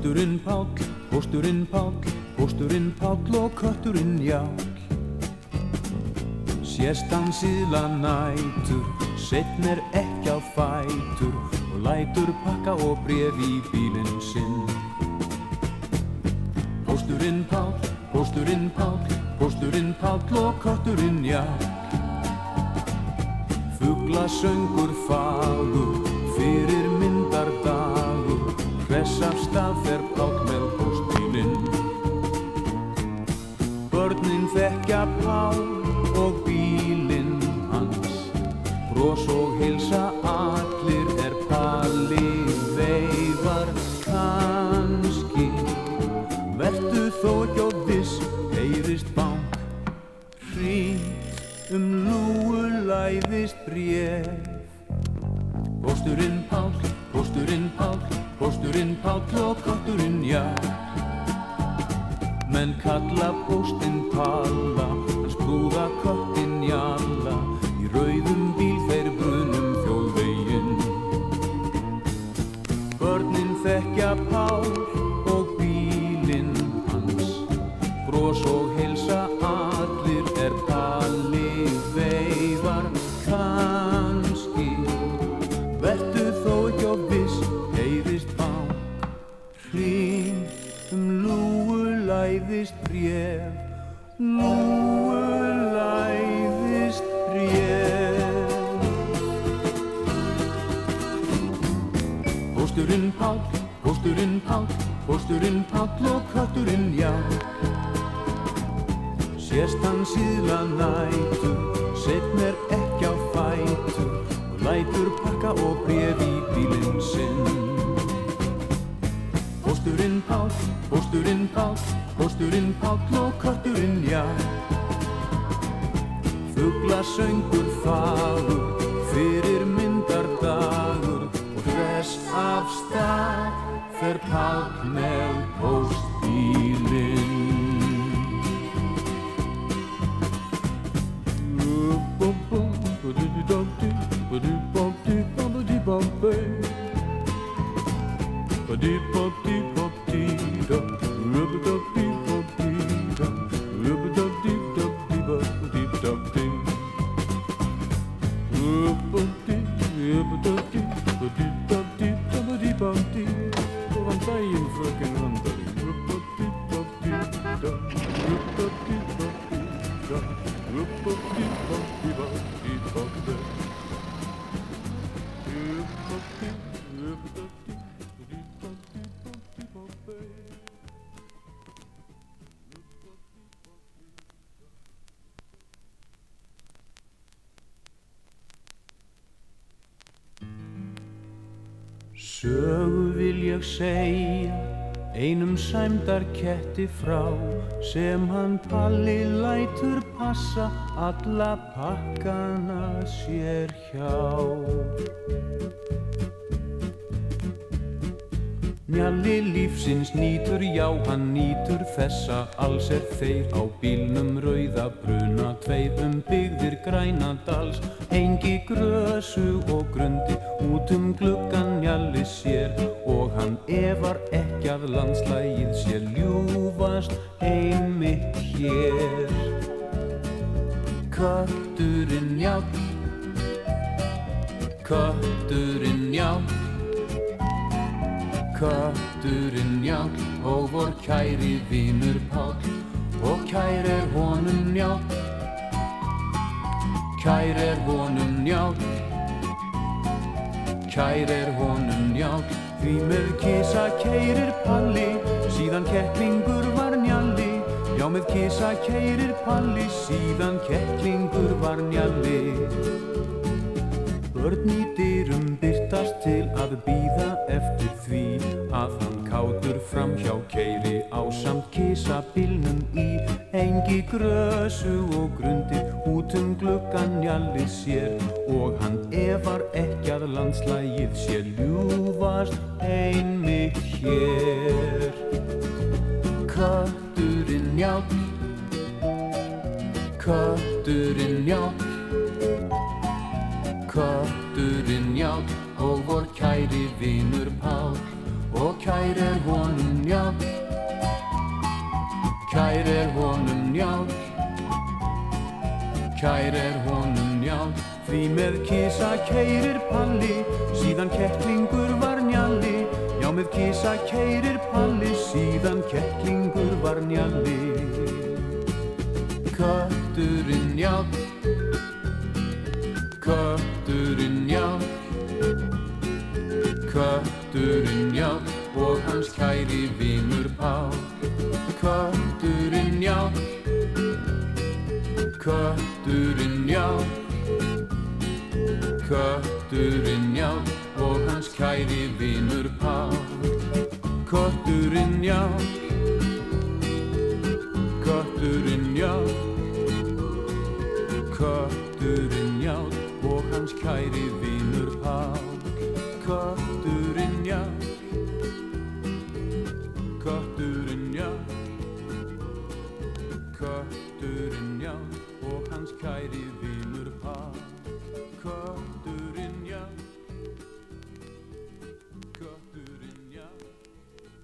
Pósturinn Páll, pósturinn Páll, pósturinn Páll og kötturinn Jarl. Sést hann síðla nætur, seinn ekki á fætur og lætur pakka og bréf í bílinn sinn. Pósturinn Páll, pósturinn Páll, pósturinn Páll og kötturinn Jarl. Fuglasöngur fagur, fyrir myndardagur, hress af stað fer Páll með póstbílinn. Börnin þekkja Pál og bílinn hans, bros og heilsa allir Palli veifar kannski. Vertu þó ekki of viss, heyrist bank, hringt lúgu læðist bréf. Pósturinn Páll, pósturinn Páll, pósturinn Páll og kötturinn Jarl. Menn kalla póstinn Palla, hans brúða köttinn Jalla, í rauðum bíl þeir brunum þjóðveginn. Börnin þekkja Pál og bílinn hans, bros og heilsa allir Palli veifar kannski. Vertu þó ekki of viss, heyrist bank, hringt lúgu læðist bréf, lúgu læðist bréf. Pósturinn Páll, pósturinn Páll, pósturinn Páll og kötturinn Jarl. Sést hann síðla nætur, seinn ekki á fætur og lætur pakka og bréf í bílinn sinn. Pósturinn Páll, pósturinn Páll, pósturinn Páll og kötturinn Jarl. Fuglasöngur fagur, fyrir myndardagur og hress af stað fer Páll með póstbílinn. Góðan daginn, fröken Randalín. Sögu vil ég segja einum sæmdarketti frá, sem hann Palli lætur passa alla pakkana sér hjá. Njalli lífsins nýtur, já hann nýtur þessa, alls þeir á bílnum rauða bruna, tveir byggðir Grænadals, engi grösu og grundi, út gluggan Njalli sér, og hann efar ekki að landslagið sé ljúfast einmitt hér. Kötturinn Njáll, kötturinn Njáll, kötturinn Njáll og vor kæri vinur Páll, og kær honum Njáll, kær honum Njáll, kær honum Njáll. Því með kisa keyrir Palli, síðan kettlingur var Njalli. Já með kisa keyrir Palli, síðan kettlingur var Njalli. Börn í dyrum birtast til að bíða eftir því að hann kátur framhjá keyri ásamt kisa bílnum í, engi grösu og grundi, út gluggan Njalli sér, og hann efar ekki að landslagið sé ljúfast einmitt hér. Kötturinn Njáll, kötturinn Njáll, kötturinn Njáll og vor kæri vinur Páll, og kær honum Njáll. Kær honum Njáll, kær honum Njáll. Því með kisa keyrir Palli, síðan kettlingur var Njalli. Já, með kisa keyrir Palli, síðan kettlingur var Njalli. Kötturinn Njáll, kötturinn Njáll, kötturinn Njáll og hans kæri vinur Pál. Kötturinn Njáll, kötturinn Njáll, kötturinn Njáll og hans kæri vinur Pál. Kötturinn Njáll, kötturinn Njáll, kötturinn Njáll og hans kæri vinur Pál. Kötturinn Njáll, kötturinn Njáll, kötturinn Njáll og hans kæri vinur Pál. Kötturinn Njáll, kötturinn Njáll, kötturinn Njáll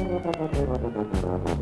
og hans kæri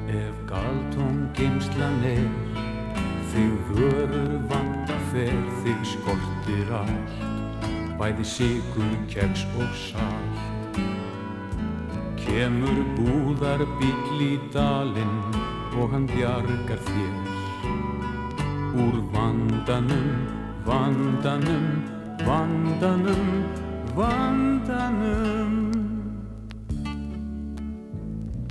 Ef galtóm geymslan þig vörur vanta fer, þig skortir allt, bæði sykur, kex og salt. Kemur búðarbíll í dalinn og hann bjargar þér úr vandanum, vandanum, vandanum, vandanum.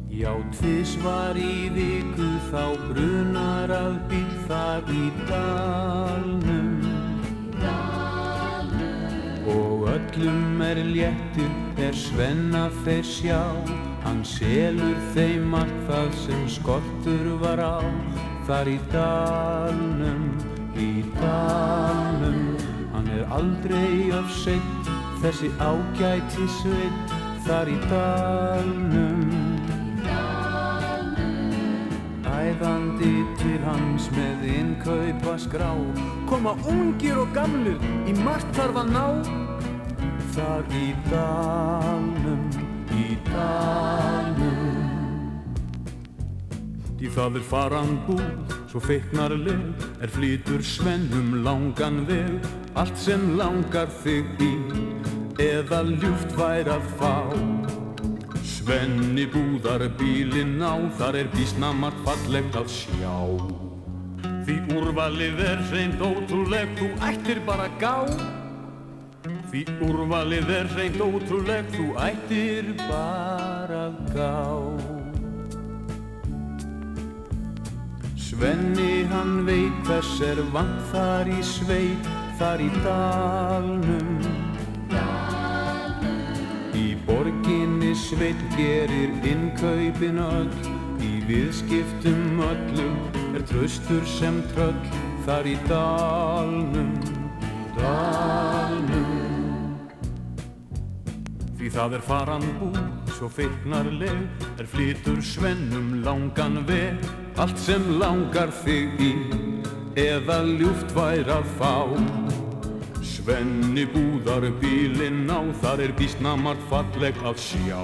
Já, tvisvar í viku þá brunar að bíl þar í dalnum. Og öllum léttir Svenna þeir sjá, hann selur þeim allt það sem skortur var á. Þar í dalnum, hann aldrei of seinn, þessi ágæti sveinn. Þar í dalnum, æðandi til hans með innkaupaskrá. Koma ungir og gamlir, í margt þarf að ná. Þar í dalnum, Því það faran búð, svo feiknarleg, flytur Svennum langan veg. Allt sem langar þig í, eða ljúft væri að fá. Svenni búðar bílinn á, þar býsna margt fallegt að sjá. Því úrvalið hreint ótrúlegt, þú ættir bara að gá. Því úrvalið hreint ótrúlegt, þú ættir bara að gá. Svenni hann veit hvers vant þar í sveit, þar í dalnum. Í borginni sveinn gerir innkaupin öll, í viðskiptum öllum traustur sem tröll. Þar í dalnum, Því það faran búð, svo feiknarleg, flytur Svennum langan veg. Allt sem langar þig í, eða ljúft væri að fá. Svenni búðar bílinn á, þar býsna margt fallegt að sjá.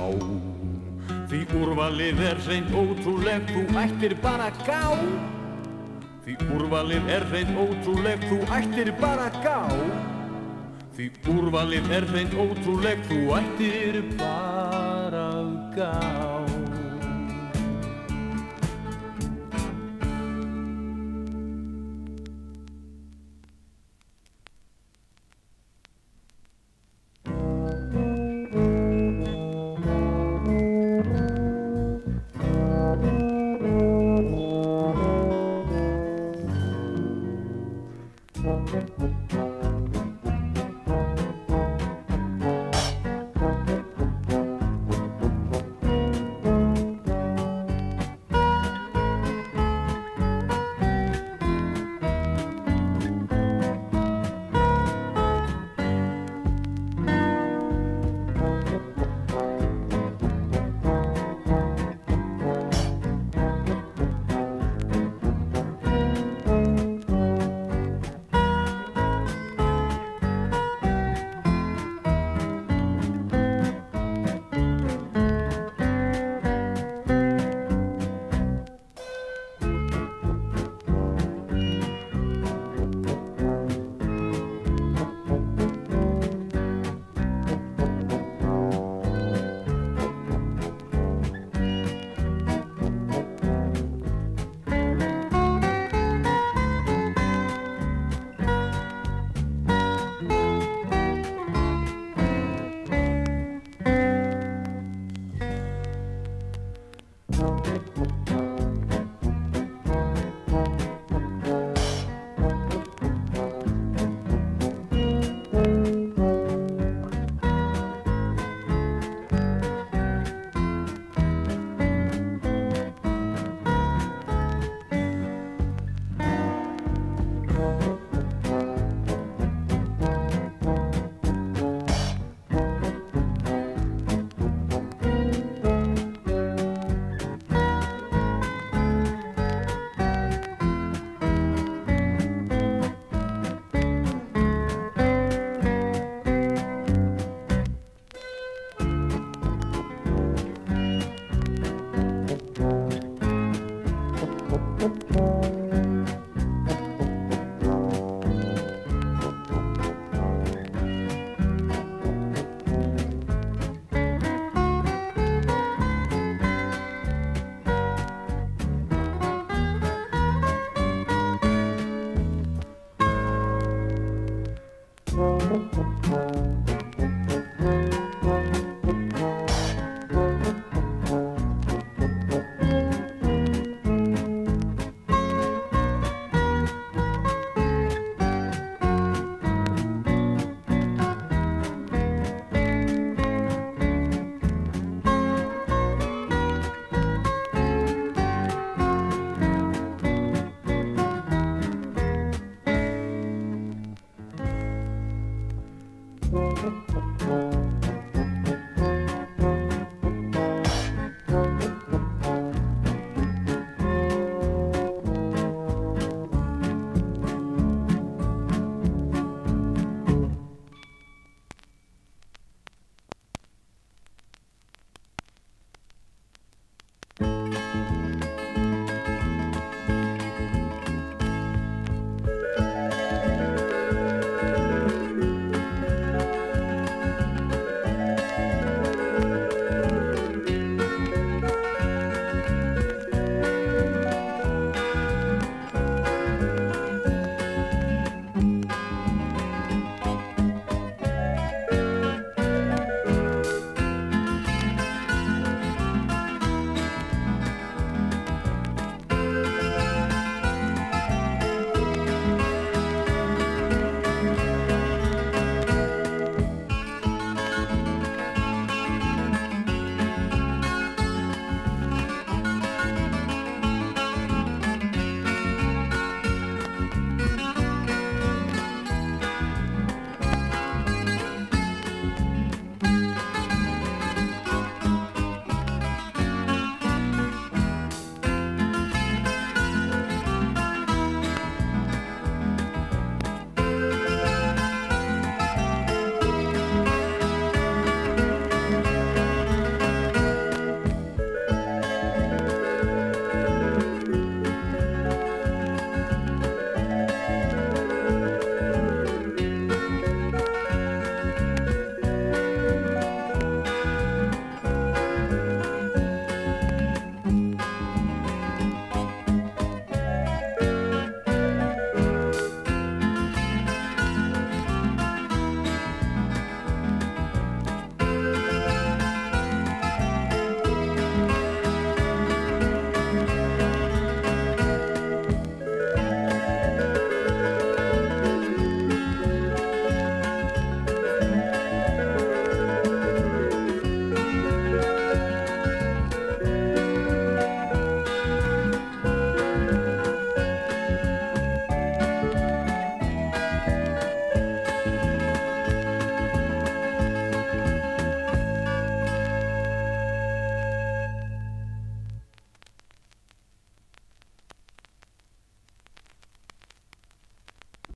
Því úrvalið hreint ótrúlegt, þú ættir bara að gá. Því úrvalið hreint ótrúlegt, þú ættir bara að gá. Því úrvalið hreint ótrúlegt, þú ættir bara að gá.